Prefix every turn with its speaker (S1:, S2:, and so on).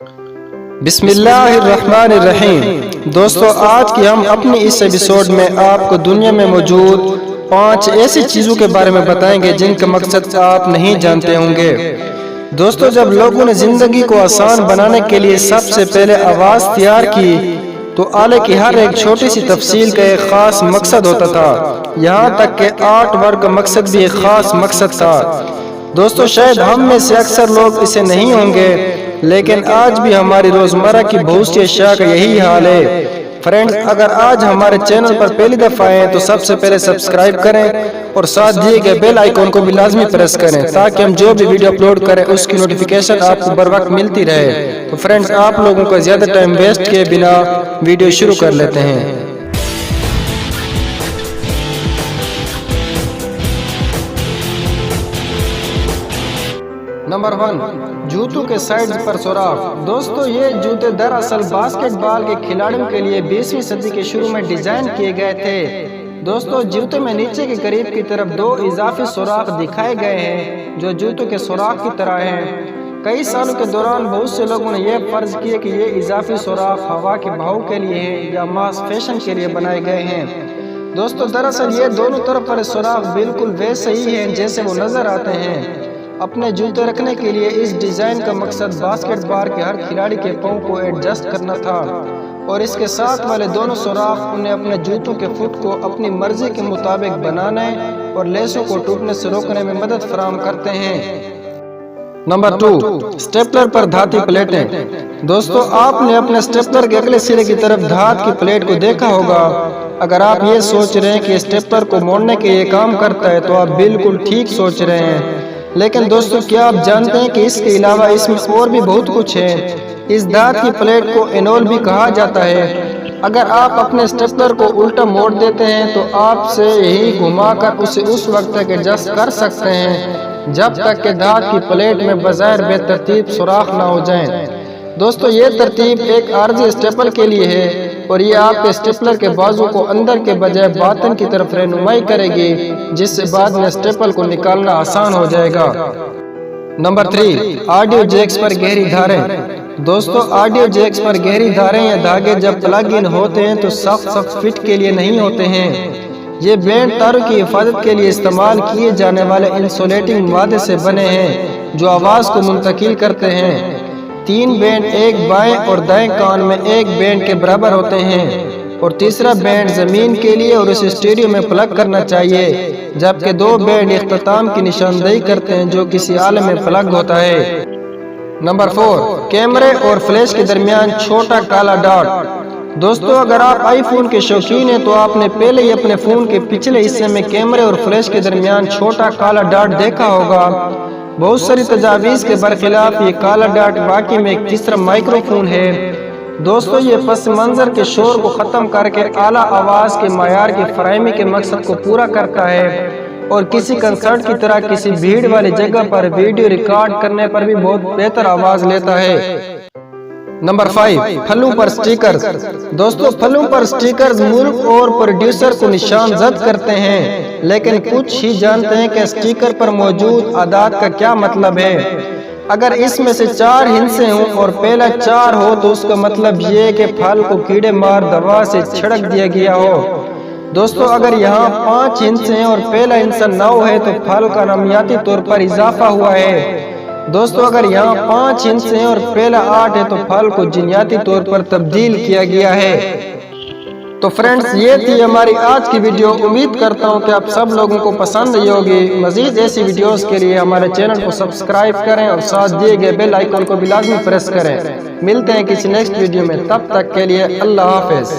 S1: بسم اللہ الرحمن الرحیم۔ دوستو، آج کی ہم اپنی اس ایپیسوڈ میں آپ کو دنیا میں موجود 5 ایسی چیزوں کے بارے میں بتائیں گے جن کا مقصد آپ نہیں جانتے ہوں گے۔ دوستو، جب لوگوں نے زندگی کو آسان بنانے کے لیے سب سے پہلے آواز تیار کی تو آلے کی ہر ایک چھوٹی سی تفصیل کا ایک خاص مقصد ہوتا تھا، یہاں تک کہ آرٹ ورک کا مقصد بھی ایک خاص مقصد تھا۔ دوستو، شاید ہم میں سے اکثر لوگ اسے نہیں ہوں گے، لیکن آج بھی ہماری روزمرہ کی بہت سی اشیاء کا یہی حال ہے۔ فرینڈز، اگر آج ہمارے چینل پر پہلی دفعہ آئے تو سب سے پہلے سبسکرائب کریں اور ساتھ دیے گئے بیل آئیکن کو بھی لازمی پریس کریں تاکہ ہم جو بھی ویڈیو اپلوڈ کریں اس کی نوٹیفیکیشن آپ کو بر وقت ملتی رہے۔ تو فرینڈز، آپ لوگوں کا زیادہ ٹائم ویسٹ کیے بنا ویڈیو شروع کر لیتے ہیں۔ نمبر 1، جوتوں کے سائڈز پر سوراخ۔ دوستو، یہ جوتے دراصل باسکٹ بال کے کھلاڑیوں کے لیے 20ویں صدی کے شروع میں ڈیزائن کیے گئے تھے۔ دوستو، جوتے میں نیچے کے قریب کی طرف 2 اضافی سوراخ دکھائے گئے ہیں جو جوتوں کے سوراخ کی طرح ہیں۔ کئی سالوں کے دوران بہت سے لوگوں نے یہ فرض کیا کہ یہ اضافی سوراخ ہوا کے بہاؤ کے لیے ہیں یا ماس فیشن کے لیے بنائے گئے ہیں۔ دوستو، دراصل یہ دونوں طرف والے سوراخ بالکل ویسے ہی ہیں جیسے وہ نظر آتے ہیں۔ اپنے جوتے رکھنے کے لیے اس ڈیزائن کا مقصد باسکٹ بال کے ہر کھلاڑی کے پاؤں کو ایڈجسٹ کرنا تھا، اور اس کے ساتھ والے دونوں سوراخ انہیں اپنے جوتوں کے فٹ کو اپنی مرضی کے مطابق بنانے اور لیسوں کو ٹوٹنے سے روکنے میں مدد فراہم کرتے ہیں۔ نمبر 2، سٹیپلر پر دھاتی پلیٹیں۔ دوستو، آپ نے اپنے سٹیپلر کے اگلے سرے کی طرف دھات کی پلیٹ کو دیکھا ہوگا۔ اگر آپ یہ سوچ رہے ہیں کہ سٹیپلر کو موڑنے کے یہ کام کرتا ہے تو آپ بالکل ٹھیک سوچ رہے ہیں، لیکن دوستو، کیا آپ جانتے ہیں کہ اس کے علاوہ اس میں اور بھی بہت کچھ ہے؟ اس دھات کی پلیٹ کو انول بھی کہا جاتا ہے۔ اگر آپ اپنے سٹیپلر کو الٹا موڑ دیتے ہیں تو آپ سے یہی گھما کر اسے اس وقت تک ایڈجسٹ کر سکتے ہیں جب تک کہ دھات کی پلیٹ میں بظاہر بے ترتیب سوراخ نہ ہو جائیں۔ دوستو، یہ ترتیب ایک عارضی سٹیپل کے لیے ہے اور یہ آپ کے سٹیپلر کے بازو کو اندر کے بجائے باطن کی طرف رہنمائی کرے گی، جس سے بعد میں سٹیپل کو نکالنا آسان ہو جائے گا۔ نمبر 3، آڈیو جیکس پر گہری دھاریں۔ دوستو، آڈیو جیکس پر گہری دھاریں یا دھاگے جب پلگ ان ہوتے ہیں تو سخت فٹ کے لیے نہیں ہوتے ہیں۔ یہ بینڈ تاروں کی حفاظت کے لیے استعمال کیے جانے والے انسولیٹنگ مادے سے بنے ہیں جو آواز کو منتقل کرتے ہیں۔ 3 بینڈ ایک بائیں اور دائیں کان میں ایک بینڈ کے برابر ہوتے ہیں، اور تیسرا بینڈ زمین کے لیے اور اسے اسٹیریو میں پلگ کرنا چاہیے، جبکہ 2 بینڈ اختتام کی نشاندہی کرتے ہیں جو کسی آلے میں پلگ ہوتا ہے۔ نمبر 4، کیمرے اور فلیش کے درمیان چھوٹا کالا ڈاٹ۔ دوستو، اگر آپ آئی فون کے شوقین ہیں تو آپ نے پہلے ہی اپنے فون کے پچھلے حصے میں کیمرے اور فلیش کے درمیان چھوٹا کالا ڈاٹ دیکھا ہوگا۔ بہت ساری تجاویز کے برخلاف یہ کالا ڈاٹ واقعی میں ایک تیسرا مائکرو فون ہے۔ دوستو، یہ پس منظر کے شور کو ختم کر کے اعلیٰ آواز کے معیار کی فراہمی کے مقصد کو پورا کرتا ہے، اور کسی کنسرٹ کی طرح کسی بھیڑ والی جگہ پر ویڈیو ریکارڈ کرنے پر بھی بہت بہتر آواز لیتا ہے۔ نمبر 5، پھلوں پر سٹیکرز۔ دوستو، پھلوں پر سٹیکرز ملک اور پروڈیوسر کو نشان زد کرتے ہیں، لیکن کچھ ہی جانتے ہیں کہ سٹیکر پر موجود اعداد کا کیا مطلب ہے۔ اگر اس میں سے 4 ہندسے ہوں اور پہلا 4 ہو تو اس کا مطلب یہ ہے کہ پھل کو کیڑے مار دوا سے چھڑک دیا گیا ہو۔ دوستو، اگر یہاں 5 ہندسے ہیں اور پہلا ہندسہ 9 ہے تو پھل کا نامیاتی طور پر اضافہ ہوا ہے۔ دوستو، اگر یہاں 5 ہندسے ہیں اور پہلا 8 ہے تو پھل کو جینیاتی طور پر تبدیل کیا گیا ہے۔ تو فرینڈز، یہ تھی ہماری آج کی ویڈیو۔ امید کرتا ہوں کہ آپ سب لوگوں کو پسند آئی ہوگی۔ مزید ایسی ویڈیوز کے لیے ہمارے چینل کو سبسکرائب کریں اور ساتھ دیے گئے بیل آئیکن کو بھی لازمی پریس کریں۔ ملتے ہیں کسی نیکسٹ ویڈیو میں، تب تک کے لیے اللہ حافظ۔